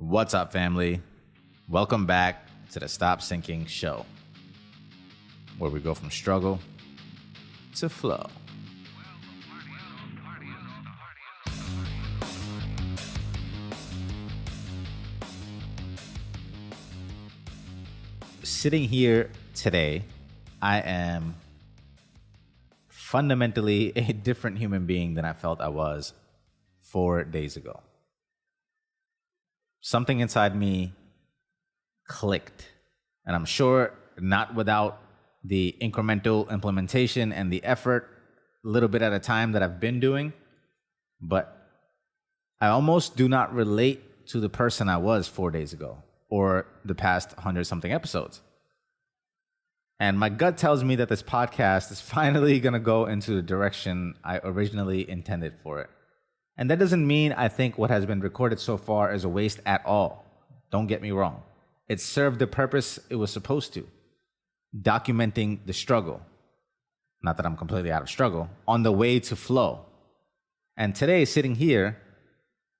What's up, family? Welcome back to the Stop Sinking Show, where we go from struggle to flow. Sitting here today, I am fundamentally a different human being than I felt I was 4 days ago. Something inside me clicked, and I'm sure not without the incremental implementation and the effort, a little bit at a time, that I've been doing, but I almost do not relate to the person I was 4 days ago or the past 100-something episodes. And my gut tells me that this podcast is finally going to go into the direction I originally intended for it. And that doesn't mean I think what has been recorded so far is a waste at all. Don't get me wrong. It served the purpose it was supposed to, documenting the struggle. Not that I'm completely out of struggle, on the way to flow. And today, sitting here,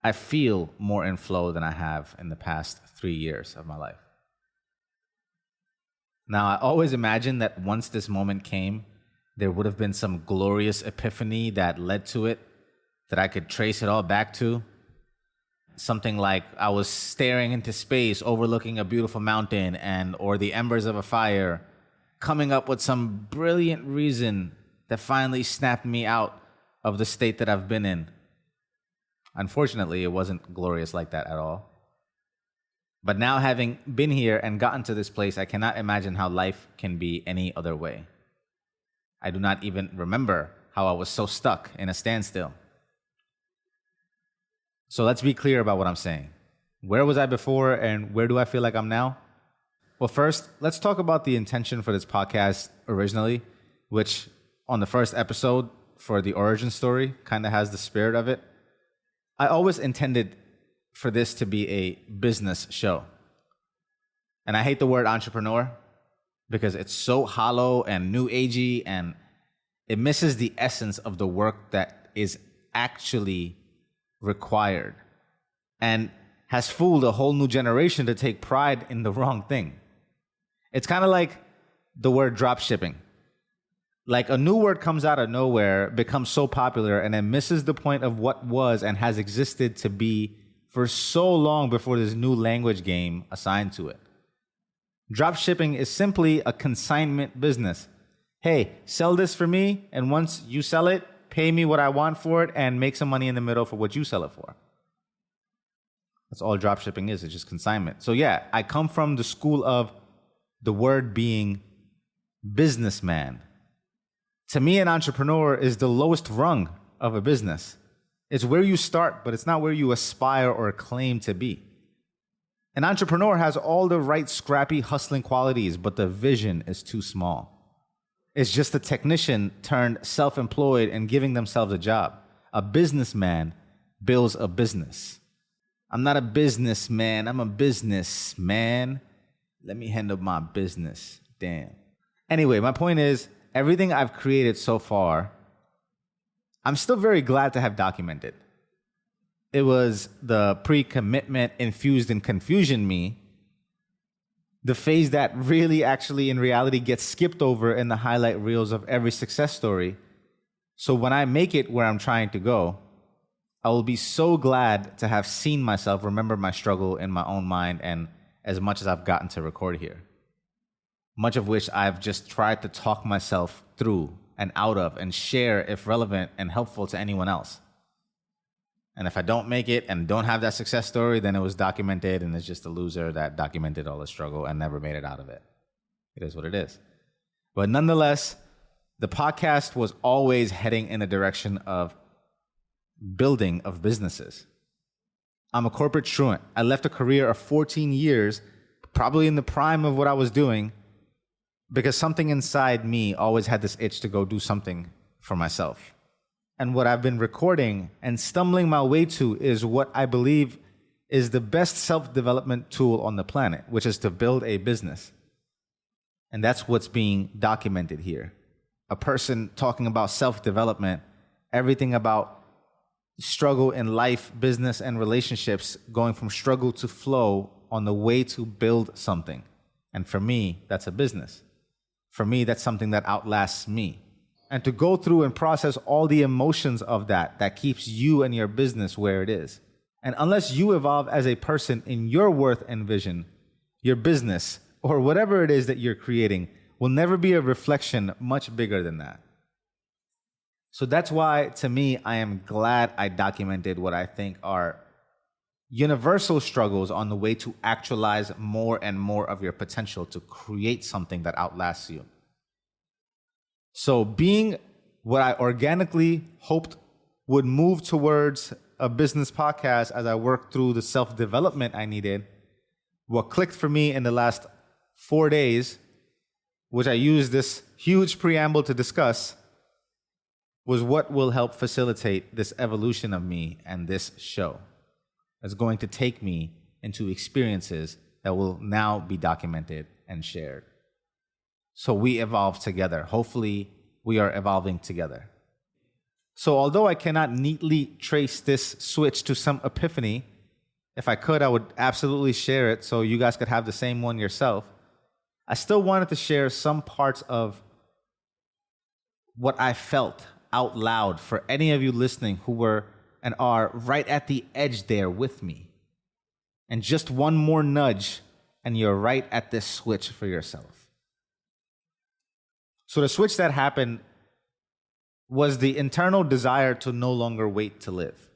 I feel more in flow than I have in the past 3 years of my life. Now, I always imagined that once this moment came, there would have been some glorious epiphany that led to it, that I could trace it all back to. Something like I was staring into space, overlooking a beautiful mountain or the embers of a fire, coming up with some brilliant reason that finally snapped me out of the state that I've been in. Unfortunately, it wasn't glorious like that at all. But now, having been here and gotten to this place, I cannot imagine how life can be any other way. I do not even remember how I was so stuck in a standstill. So let's be clear about what I'm saying. Where was I before and where do I feel like I'm now? Well, first, let's talk about the intention for this podcast originally, which on the first episode for the origin story kind of has the spirit of it. I always intended for this to be a business show. And I hate the word entrepreneur because it's so hollow and new agey, and it misses the essence of the work that is actually required and has fooled a whole new generation to take pride in the wrong thing. It's kind of like the word drop shipping. Like a new word comes out of nowhere, becomes so popular, and then misses the point of what was and has existed to be for so long before this new language game assigned to it. Drop shipping is simply a consignment business. Hey, sell this for me, and once you sell it, pay me what I want for it and make some money in the middle for what you sell it for. That's all drop shipping is. It's just consignment. So yeah, I come from the school of the word being businessman. To me, an entrepreneur is the lowest rung of a business. It's where you start, but it's not where you aspire or claim to be. An entrepreneur has all the right scrappy, hustling qualities, but the vision is too small. It's just a technician turned self-employed and giving themselves a job. A businessman builds a business. I'm not a businessman. I'm a businessman. Let me handle my business. Damn. Anyway, my point is, everything I've created so far, I'm still very glad to have documented. It was the pre-commitment infused in confusion me, the phase that really actually in reality gets skipped over in the highlight reels of every success story. So when I make it where I'm trying to go, I will be so glad to have seen myself remember my struggle in my own mind, and as much as I've gotten to record here. Much of which I've just tried to talk myself through and out of and share if relevant and helpful to anyone else. And if I don't make it and don't have that success story, then it was documented and it's just a loser that documented all the struggle and never made it out of it. It is what it is. But nonetheless, the podcast was always heading in the direction of building of businesses. I'm a corporate truant. I left a career of 14 years, probably in the prime of what I was doing, because something inside me always had this itch to go do something for myself. And what I've been recording and stumbling my way to is what I believe is the best self-development tool on the planet, which is to build a business. And that's what's being documented here. A person talking about self-development, everything about struggle in life, business, and relationships, going from struggle to flow on the way to build something. And for me, that's a business. For me, that's something that outlasts me. And to go through and process all the emotions of that keeps you and your business where it is. And unless you evolve as a person in your worth and vision, your business, or whatever it is that you're creating, will never be a reflection much bigger than that. So that's why, to me, I am glad I documented what I think are universal struggles on the way to actualize more and more of your potential to create something that outlasts you. So being what I organically hoped would move towards a business podcast as I worked through the self-development I needed, what clicked for me in the last 4 days, which I used this huge preamble to discuss, was what will help facilitate this evolution of me and this show. It's going to take me into experiences that will now be documented and shared. So we evolve together. Hopefully, we are evolving together. So although I cannot neatly trace this switch to some epiphany, if I could, I would absolutely share it so you guys could have the same one yourself. I still wanted to share some parts of what I felt out loud for any of you listening who were and are right at the edge there with me. And just one more nudge, and you're right at this switch for yourself. So the switch that happened was the internal desire to no longer wait to live,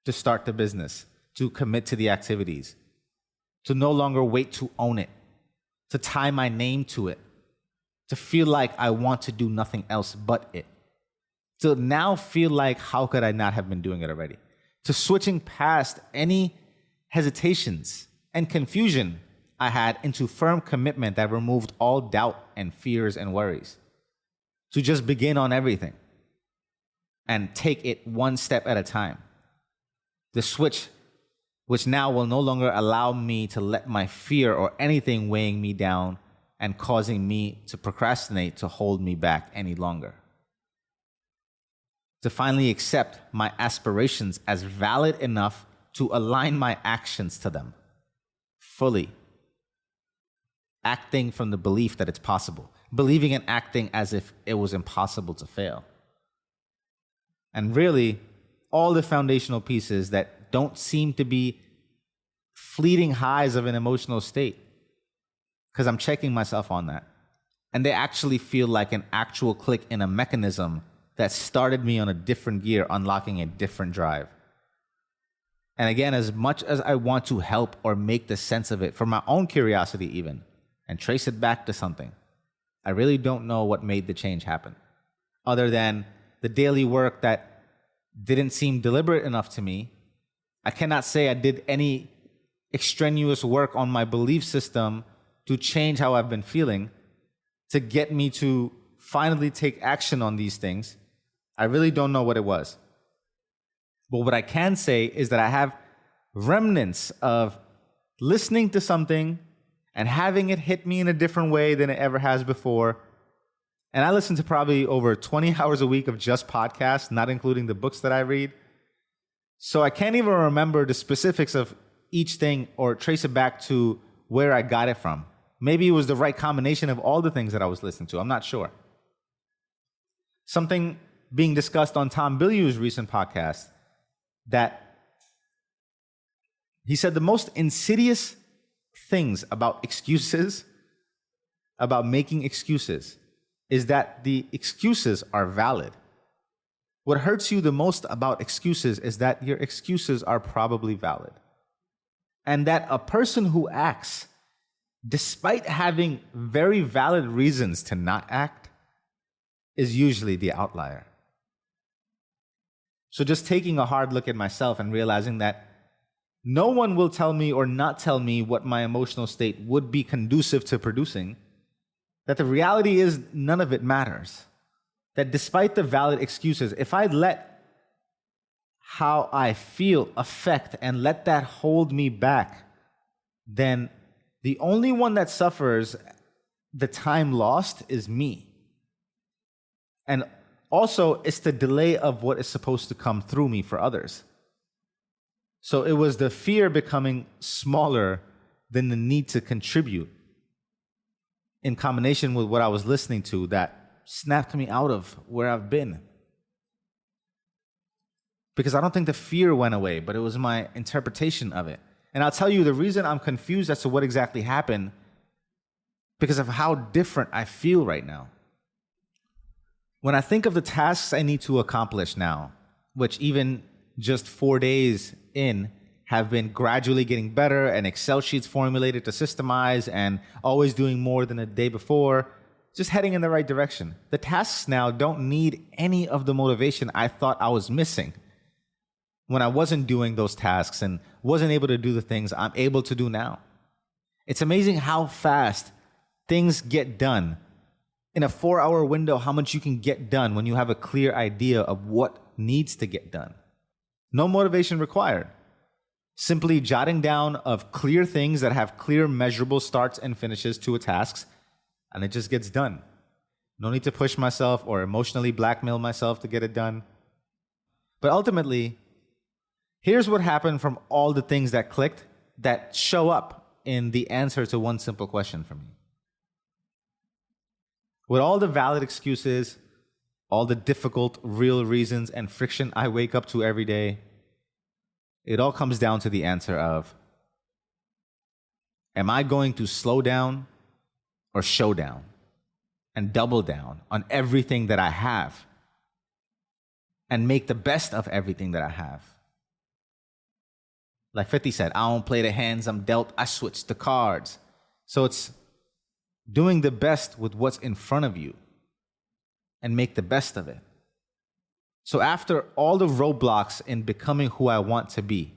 to start the business, to commit to the activities, to no longer wait to own it, to tie my name to it, to feel like I want to do nothing else but it, to now feel like, how could I not have been doing it already? To switching past any hesitations and confusion I had into firm commitment that removed all doubt and fears and worries. To just begin on everything and take it one step at a time. The switch, which now will no longer allow me to let my fear or anything weighing me down and causing me to procrastinate to hold me back any longer. To finally accept my aspirations as valid enough to align my actions to them fully. Acting from the belief that it's possible. Believing and acting as if it was impossible to fail. And really, all the foundational pieces that don't seem to be fleeting highs of an emotional state, because I'm checking myself on that. And they actually feel like an actual click in a mechanism that started me on a different gear, unlocking a different drive. And again, as much as I want to help or make the sense of it for my own curiosity even, and trace it back to something, I really don't know what made the change happen, other than the daily work that didn't seem deliberate enough to me. I cannot say I did any extraneous work on my belief system to change how I've been feeling, to get me to finally take action on these things. I really don't know what it was. But what I can say is that I have remnants of listening to something and having it hit me in a different way than it ever has before. And I listen to probably over 20 hours a week of just podcasts, not including the books that I read. So I can't even remember the specifics of each thing or trace it back to where I got it from. Maybe it was the right combination of all the things that I was listening to. I'm not sure. Something being discussed on Tom Bilyeu's recent podcast, that he said the most insidious things about excuses, about making excuses, is that the excuses are valid. What hurts you the most about excuses is that your excuses are probably valid. And that a person who acts, despite having very valid reasons to not act, is usually the outlier. So just taking a hard look at myself and realizing that no one will tell me or not tell me what my emotional state would be conducive to producing, that the reality is none of it matters. That despite the valid excuses, if I let how I feel affect and let that hold me back, then the only one that suffers the time lost is me. And Also, it's the delay of what is supposed to come through me for others. So it was the fear becoming smaller than the need to contribute in combination with what I was listening to that snapped me out of where I've been. Because I don't think the fear went away, but it was my interpretation of it. And I'll tell you the reason I'm confused as to what exactly happened, because of how different I feel right now. When I think of the tasks I need to accomplish now, which even just 4 days in have been gradually getting better and Excel sheets formulated to systemize and always doing more than the day before, just heading in the right direction. The tasks now don't need any of the motivation I thought I was missing when I wasn't doing those tasks and wasn't able to do the things I'm able to do now. It's amazing how fast things get done. In a 4-hour window, how much you can get done when you have a clear idea of what needs to get done. No motivation required. Simply jotting down of clear things that have clear measurable starts and finishes to a task, and it just gets done. No need to push myself or emotionally blackmail myself to get it done. But ultimately, here's what happened from all the things that clicked that show up in the answer to one simple question for me. With all the valid excuses, all the difficult, real reasons and friction I wake up to every day, it all comes down to the answer of, am I going to slow down or show down and double down on everything that I have and make the best of everything that I have? Like 50 said, I don't play the hands I'm dealt, I switch the cards. So it's doing the best with what's in front of you and make the best of it. So after all the roadblocks in becoming who I want to be,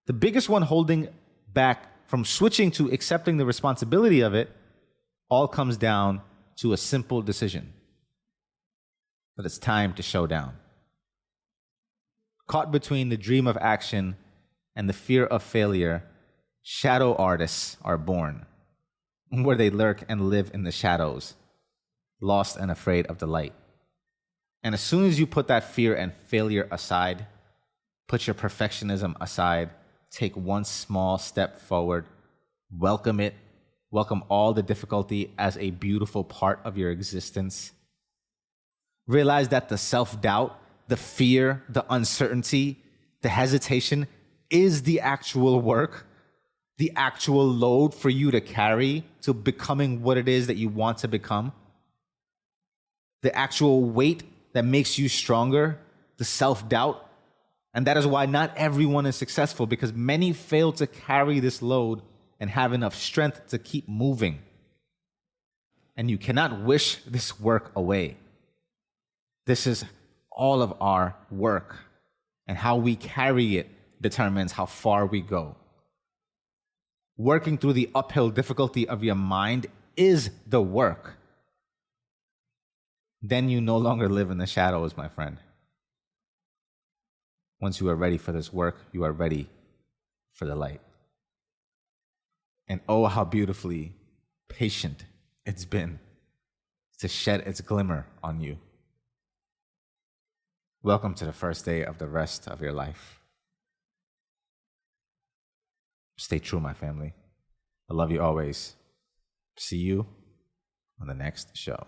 the biggest one holding back from switching to accepting the responsibility of it all comes down to a simple decision: that it's time to show down. Caught between the dream of action and the fear of failure, shadow artists are born, where they lurk and live in the shadows, lost and afraid of the light. And as soon as you put that fear and failure aside, put your perfectionism aside, take one small step forward, welcome it, welcome all the difficulty as a beautiful part of your existence. Realize that the self-doubt, the fear, the uncertainty, the hesitation is the actual work, the actual load for you to carry to becoming what it is that you want to become. The actual weight that makes you stronger, the self-doubt. And that is why not everyone is successful, because many fail to carry this load and have enough strength to keep moving. And you cannot wish this work away. This is all of our work, and how we carry it determines how far we go. Working through the uphill difficulty of your mind is the work. Then you no longer live in the shadows, my friend. Once you are ready for this work, you are ready for the light. And oh, how beautifully patient it's been to shed its glimmer on you. Welcome to the first day of the rest of your life. Stay true, my family. I love you always. See you on the next show.